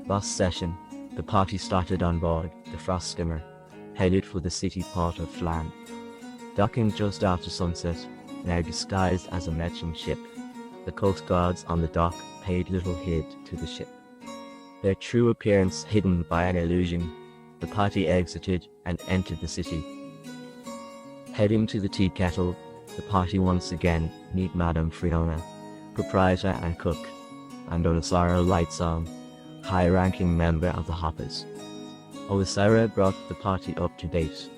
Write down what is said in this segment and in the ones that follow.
Last session, the party started on board the Frost Skimmer, headed for the city port of Flan. Docking just after sunset, now disguised as a merchant ship, the coast guards on the dock paid little heed to the ship. Their true appearance hidden by an illusion, the party exited and entered the city. Heading to the tea kettle, the party once again meet Madame Fiona, proprietor and cook, and Olisara Lightsong, high-ranking member of the Hoppers. Olisara brought the party up to date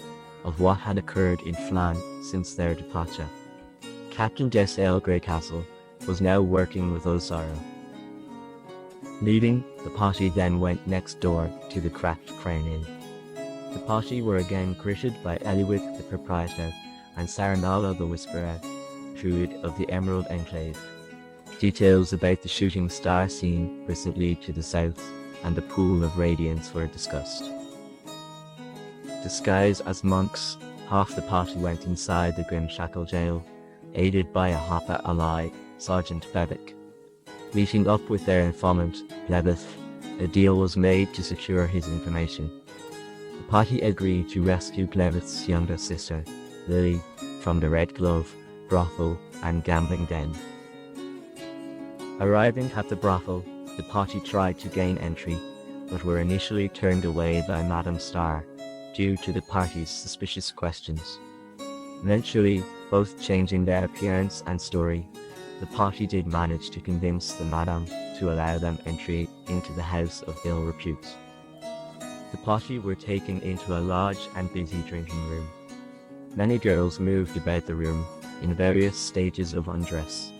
of what had occurred in Flan since their departure. Captain Desale Greycastle was now working with Olisara. Leaving, the party then went next door to the Cracked Crane Inn. The party were again greeted by Eliwick the proprietor and Saranala the Whisperer, druid of the Emerald Enclave. Details about the shooting star seen recently to the south and the pool of Radiance were discussed. Disguised as monks, half the party went inside the Grimshackle jail, aided by a Hopper ally, Sergeant Bevick. Meeting up with their informant, Plebeth, a deal was made to secure his information. The party agreed to rescue Plebeth's younger sister, Lily, from the Red Glove, brothel, and gambling den. Arriving at the brothel, the party tried to gain entry, but were initially turned away by Madame Starr, due to the party's suspicious questions. Eventually, both changing their appearance and story, the party did manage to convince the Madame to allow them entry into the house of ill repute. The party were taken into a large and busy drinking room. Many girls moved about the room, in various stages of undress.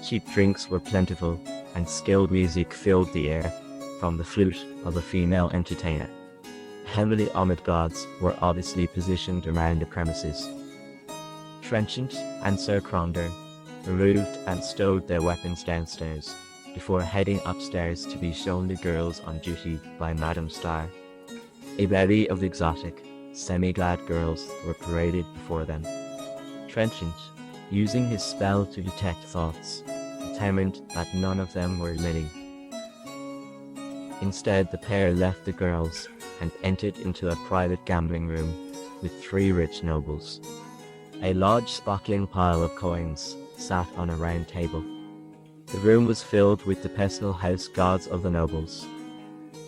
Cheap drinks were plentiful, and skilled music filled the air, from the flute of a female entertainer. Heavily armored guards were obviously positioned around the premises. Trenchant and Sir Cronder removed and stowed their weapons downstairs, before heading upstairs to be shown the girls on duty by Madame Starr. A bevy of exotic, semi-glad girls were paraded before them. Trenchant, using his spell to detect thoughts, determined that none of them were Lily. Instead, the pair left the girls and entered into a private gambling room with 3 rich nobles. A large sparkling pile of coins sat on a round table. The room was filled with the personal house guards of the nobles.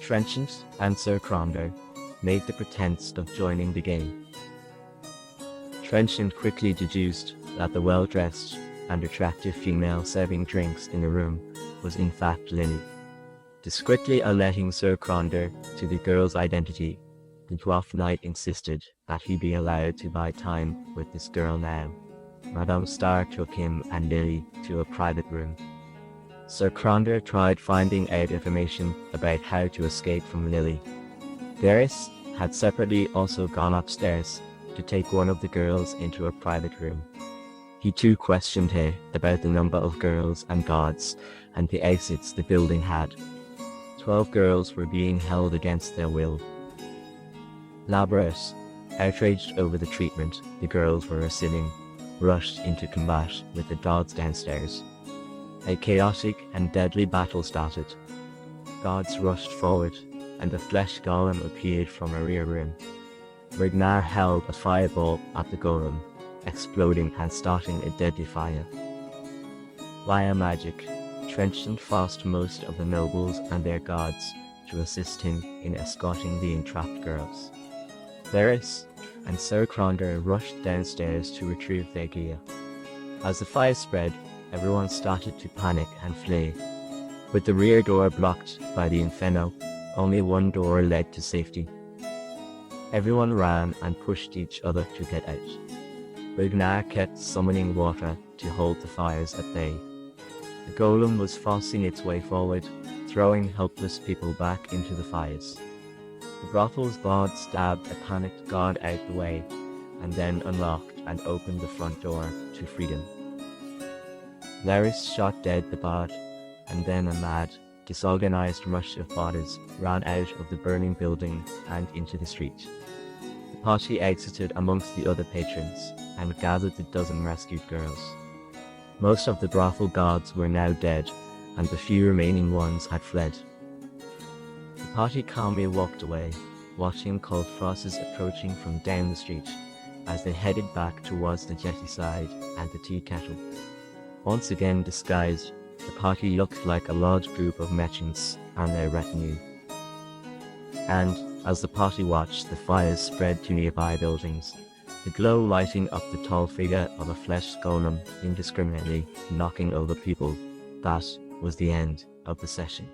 Trenchant and Sir Cronder made the pretense of joining the game. Trenchant quickly deduced that the well-dressed and attractive female serving drinks in the room was in fact Lily. Discreetly alerting Sir Cronder to the girl's identity, the Dwarf Knight insisted that he be allowed to buy time with this girl now. Madame Starr took him and Lily to a private room. Sir Cronder tried finding out information about how to escape from Lily. Varys had separately also gone upstairs to take one of the girls into a private room. He too questioned her about the number of girls and guards and the exits the building had. 12 girls were being held against their will. Labradors, outraged over the treatment the girls were receiving, rushed into combat with the dogs downstairs. A chaotic and deadly battle started. Guards rushed forward, and a flesh golem appeared from a rear room. Ragnar held a fireball at the golem, exploding and starting a deadly fire. Via magic, Trenchant forced most of the nobles and their guards to assist him in escorting the entrapped girls. Varys and Sir Cronder rushed downstairs to retrieve their gear. As the fire spread, everyone started to panic and flee. With the rear door blocked by the Inferno, only one door led to safety. Everyone ran and pushed each other to get out. Ragnar kept summoning water to hold the fires at bay. The golem was forcing its way forward, throwing helpless people back into the fires. The brothel's guard stabbed a panicked guard out the way, and then unlocked and opened the front door to freedom. Varys shot dead the guard, and then a mad, disorganized rush of bodies ran out of the burning building and into the street. The party exited amongst the other patrons, and gathered the dozen rescued girls. Most of the brothel guards were now dead, and the few remaining ones had fled. party calmly walked away, watching cold crosses approaching from down the street as they headed back towards the jetty side and the tea kettle. Once again disguised, the party looked like a large group of merchants and their retinue. And, as the party watched the fires spread to nearby buildings, the glow lighting up the tall figure of a flesh golem indiscriminately knocking over people, that was the end of the session.